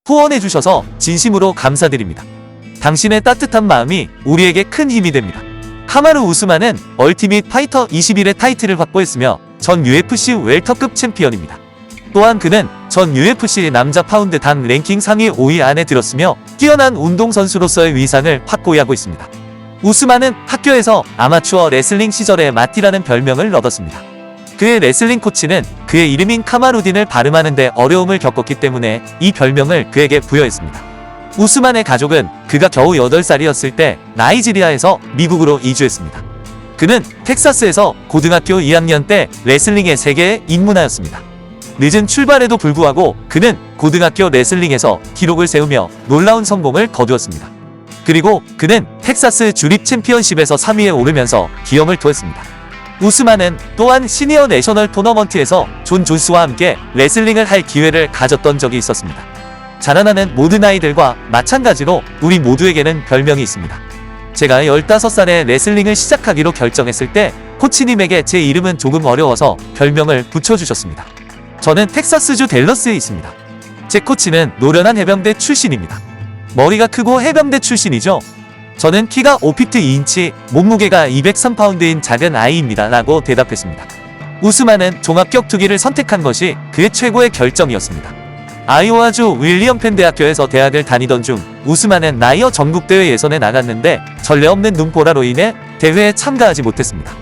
후원해주셔서 진심으로 감사드립니다. 당신의 따뜻한 마음이 우리에게 큰 힘이 됩니다. 카마루 우스만은 얼티밋 파이터 21의 타이틀을 확보했으며 전 UFC 웰터급 챔피언입니다. 또한 그는 전 UFC 남자 파운드 당 랭킹 상위 5위 안에 들었으며 뛰어난 운동선수로서의 위상을 확고히 하고 있습니다. 우스만은 학교에서 아마추어 레슬링 시절에 마티라는 별명을 얻었습니다. 그의 레슬링 코치는 그의 이름인 카마루딘을 발음하는 데 어려움을 겪었기 때문에 이 별명을 그에게 부여했습니다. 우스만의 가족은 그가 겨우 8살이었을 때 나이지리아에서 미국으로 이주했습니다. 그는 텍사스에서 고등학교 2학년 때 레슬링의 세계에 입문하였습니다. 늦은 출발에도 불구하고 그는 고등학교 레슬링에서 기록을 세우며 놀라운 성공을 거두었습니다. 그리고 그는 텍사스 주립 챔피언십에서 3위에 오르면서 기염을 토했습니다. 우스만은 또한 시니어 내셔널 토너먼트에서 존 존스와 함께 레슬링을 할 기회를 가졌던 적이 있었습니다. 자라나는 모든 아이들과 마찬가지로 우리 모두에게는 별명이 있습니다. 제가 15살에 레슬링을 시작하기로 결정했을 때 코치님에게 제 이름은 조금 어려워서 별명을 붙여주셨습니다. 저는 텍사스주 댈러스에 있습니다. 제 코치는 노련한 해병대 출신입니다. 머리가 크고 해병대 출신이죠. 저는 키가 5피트 2인치, 몸무게가 203파운드인 작은 아이입니다. 라고 대답했습니다. 우스만은 종합격투기를 선택한 것이 그의 최고의 결정이었습니다. 아이오와주 윌리엄 펜 대학교에서 대학을 다니던 중 우스만은 나이어 전국대회 예선에 나갔는데 전례 없는 눈보라로 인해 대회에 참가하지 못했습니다.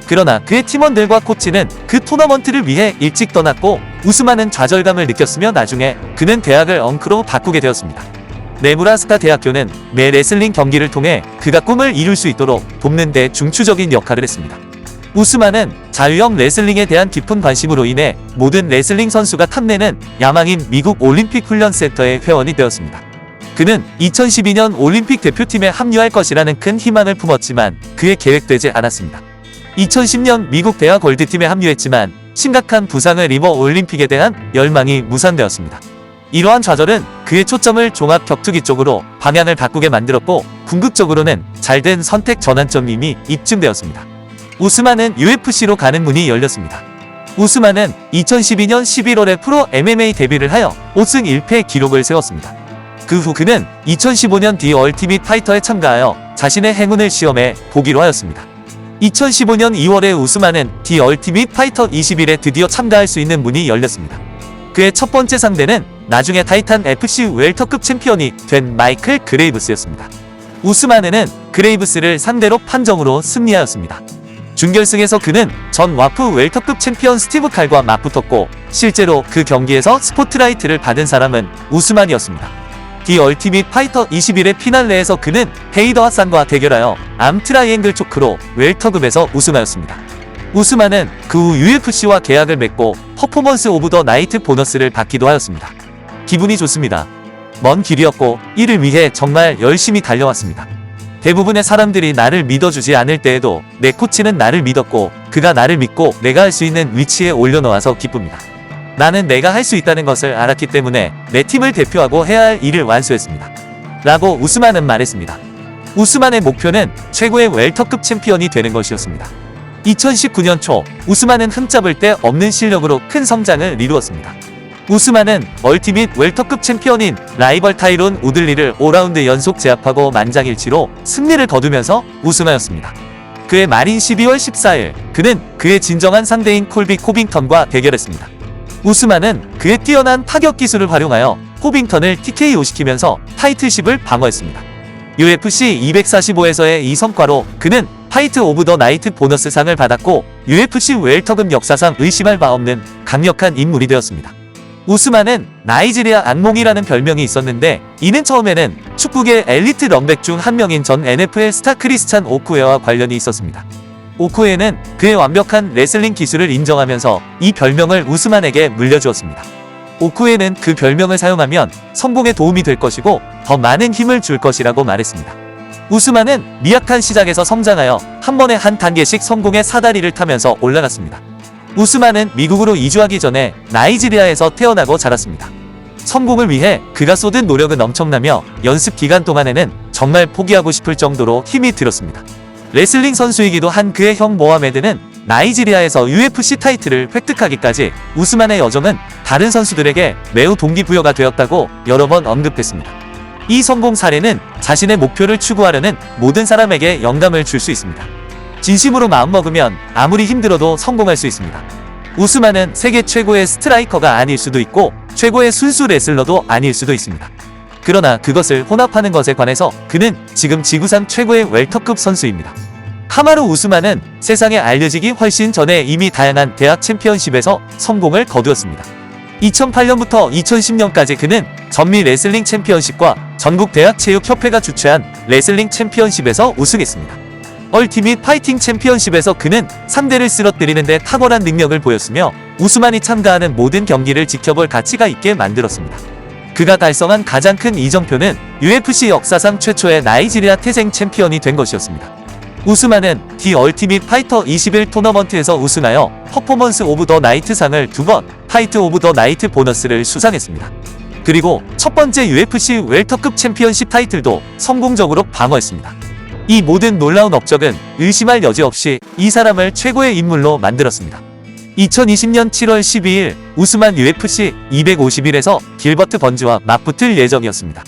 그러나 그의 팀원들과 코치는 그 토너먼트를 위해 일찍 떠났고 우스만은 좌절감을 느꼈으며 나중에 그는 대학을 엉크로 바꾸게 되었습니다. 네브라스카 대학교는 매 레슬링 경기를 통해 그가 꿈을 이룰 수 있도록 돕는 데 중추적인 역할을 했습니다. 우스만은 자유형 레슬링에 대한 깊은 관심으로 인해 모든 레슬링 선수가 탐내는 야망인 미국 올림픽 훈련센터의 회원이 되었습니다. 그는 2012년 올림픽 대표팀에 합류할 것이라는 큰 희망을 품었지만 그에 계획되지 않았습니다. 2010년 미국 대화 골드팀에 합류했지만 심각한 부상을 입어 올림픽에 대한 열망이 무산되었습니다. 이러한 좌절은 그의 초점을 종합 격투기 쪽으로 방향을 바꾸게 만들었고 궁극적으로는 잘된 선택 전환점임이 입증되었습니다. 우스만은 UFC로 가는 문이 열렸습니다. 우스만은 2012년 11월에 프로 MMA 데뷔를 하여 5승 1패 기록을 세웠습니다. 그 후 그는 2015년 디 얼티밋 파이터에 참가하여 자신의 행운을 시험해 보기로 하였습니다. 2015년 2월에 우스만은 디 얼티밋 파이터 21에 드디어 참가할 수 있는 문이 열렸습니다. 그의 첫 번째 상대는 나중에 타이탄 FC 웰터급 챔피언이 된 마이클 그레이브스였습니다. 우스만은 그레이브스를 상대로 판정으로 승리하였습니다. 준결승에서 그는 전 와프 웰터급 챔피언 스티브 칼과 맞붙었고 실제로 그 경기에서 스포트라이트를 받은 사람은 우스만이었습니다. 디 얼티밋 파이터 21의 피날레에서 그는 헤이더 하산과 대결하여 암 트라이앵글 초크로 웰터급에서 우승하였습니다. 우스만은 그 후 UFC와 계약을 맺고 퍼포먼스 오브 더 나이트 보너스를 받기도 하였습니다. 기분이 좋습니다. 먼 길이었고 이를 위해 정말 열심히 달려왔습니다. 대부분의 사람들이 나를 믿어주지 않을 때에도 내 코치는 나를 믿었고 그가 나를 믿고 내가 할 수 있는 위치에 올려놓아서 기쁩니다. 나는 내가 할 수 있다는 것을 알았기 때문에 내 팀을 대표하고 해야 할 일을 완수했습니다. 라고 우스만은 말했습니다. 우스만의 목표는 최고의 웰터급 챔피언이 되는 것이었습니다. 2019년 초 우스만은 흠잡을 데 없는 실력으로 큰 성장을 이루었습니다. 우스만은 얼티밋 웰터급 챔피언인 라이벌 타이론 우들리를 5라운드 연속 제압하고 만장일치로 승리를 거두면서 우승하였습니다. 그의 말인 12월 14일 그는 그의 진정한 상대인 콜비 코빙턴과 대결했습니다. 우스만은 그의 뛰어난 타격 기술을 활용하여 코빙턴을 TKO 시키면서 타이틀십을 방어했습니다. UFC 245에서의 이 성과로 그는 파이트 오브 더 나이트 보너스상을 받았고 UFC 웰터급 역사상 의심할 바 없는 강력한 인물이 되었습니다. 우스만은 나이지리아 악몽이라는 별명이 있었는데 이는 처음에는 축구계 엘리트 럼백 중 한 명인 전 NFL 스타 크리스찬 오쿠에와 관련이 있었습니다. 오쿠에는 그의 완벽한 레슬링 기술을 인정하면서 이 별명을 우스만에게 물려주었습니다. 오쿠에는 그 별명을 사용하면 성공에 도움이 될 것이고 더 많은 힘을 줄 것이라고 말했습니다. 우스만은 미약한 시작에서 성장하여 한 번에 한 단계씩 성공의 사다리를 타면서 올라갔습니다. 우스만은 미국으로 이주하기 전에 나이지리아에서 태어나고 자랐습니다. 성공을 위해 그가 쏟은 노력은 엄청나며 연습 기간 동안에는 정말 포기하고 싶을 정도로 힘이 들었습니다. 레슬링 선수이기도 한 그의 형 모하메드는 나이지리아에서 UFC 타이틀을 획득하기까지 우스만의 여정은 다른 선수들에게 매우 동기부여가 되었다고 여러 번 언급했습니다. 이 성공 사례는 자신의 목표를 추구하려는 모든 사람에게 영감을 줄 수 있습니다. 진심으로 마음먹으면 아무리 힘들어도 성공할 수 있습니다. 우스만은 세계 최고의 스트라이커가 아닐 수도 있고 최고의 순수 레슬러도 아닐 수도 있습니다. 그러나 그것을 혼합하는 것에 관해서 그는 지금 지구상 최고의 웰터급 선수입니다. 카마루 우스만은 세상에 알려지기 훨씬 전에 이미 다양한 대학 챔피언십에서 성공을 거두었습니다. 2008년부터 2010년까지 그는 전미 레슬링 챔피언십과 전국 대학 체육협회가 주최한 레슬링 챔피언십에서 우승했습니다. 얼티밋 파이팅 챔피언십에서 그는 상대를 쓰러뜨리는데 탁월한 능력을 보였으며 우스만이 참가하는 모든 경기를 지켜볼 가치가 있게 만들었습니다. 그가 달성한 가장 큰 이정표는 UFC 역사상 최초의 나이지리아 태생 챔피언이 된 것이었습니다. 우스만은 디 얼티밋 파이터 21 토너먼트에서 우승하여 퍼포먼스 오브 더 나이트 상을 2번, 파이트 오브 더 나이트 보너스를 수상했습니다. 그리고 첫 번째 UFC 웰터급 챔피언십 타이틀도 성공적으로 방어했습니다. 이 모든 놀라운 업적은 의심할 여지 없이 이 사람을 최고의 인물로 만들었습니다. 2020년 7월 12일 우스만 UFC 251에서 길버트 번즈와 맞붙을 예정이었습니다.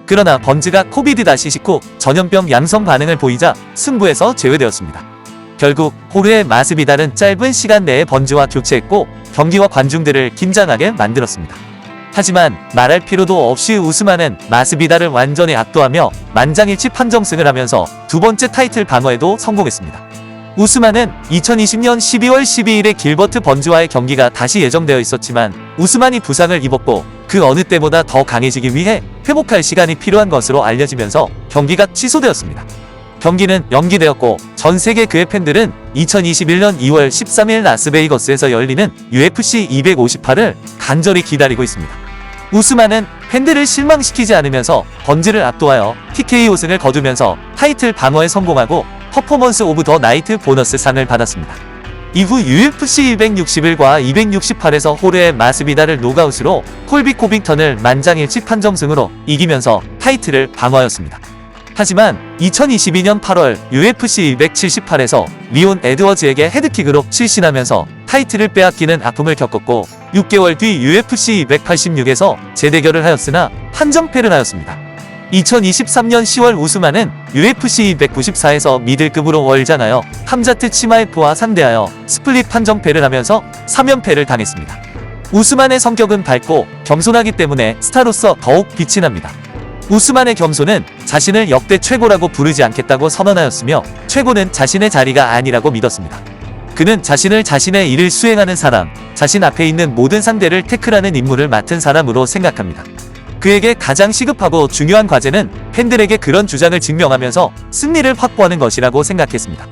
그러나 번즈가 코비드-19 전염병 양성 반응을 보이자 승부에서 제외되었습니다. 결국 호르헤 마스비달은 짧은 시간 내에 번즈와 교체했고 경기와 관중들을 긴장하게 만들었습니다. 하지만 말할 필요도 없이 우스만은 마스비달을 완전히 압도하며 만장일치 판정승을 하면서 두 번째 타이틀 방어에도 성공했습니다. 우스만은 2020년 12월 12일에 길버트 번즈와의 경기가 다시 예정되어 있었지만 우스만이 부상을 입었고 그 어느 때보다 더 강해지기 위해 회복할 시간이 필요한 것으로 알려지면서 경기가 취소되었습니다. 경기는 연기되었고 전 세계 그의 팬들은 2021년 2월 13일 라스베이거스에서 열리는 UFC 258을 간절히 기다리고 있습니다. 우스만은 팬들을 실망시키지 않으면서 번즈를 압도하여 TKO 승을 거두면서 타이틀 방어에 성공하고 퍼포먼스 오브 더 나이트 보너스 상을 받았습니다. 이후 UFC 261과 268에서 호르헤 마스비달을 노가웃으로 콜비 코빙턴을 만장일치 판정승으로 이기면서 타이틀을 방어하였습니다. 하지만 2022년 8월 UFC 278에서 리온 에드워즈에게 헤드킥으로 실신하면서 타이틀을 빼앗기는 아픔을 겪었고 6개월 뒤 UFC 286에서 재대결을 하였으나 판정패를 하였습니다. 2023년 10월 우스만은 UFC 294에서 미들급으로 월장하여 함자트 치마에프와 상대하여 스플릿 판정패를 하면서 3연패를 당했습니다. 우스만의 성격은 밝고 겸손하기 때문에 스타로서 더욱 빛이 납니다. 우스만의 겸손은 자신을 역대 최고라고 부르지 않겠다고 선언하였으며 최고는 자신의 자리가 아니라고 믿었습니다. 그는 자신을 자신의 일을 수행하는 사람, 자신 앞에 있는 모든 상대를 태클하는 임무를 맡은 사람으로 생각합니다. 그에게 가장 시급하고 중요한 과제는 팬들에게 그런 주장을 증명하면서 승리를 확보하는 것이라고 생각했습니다.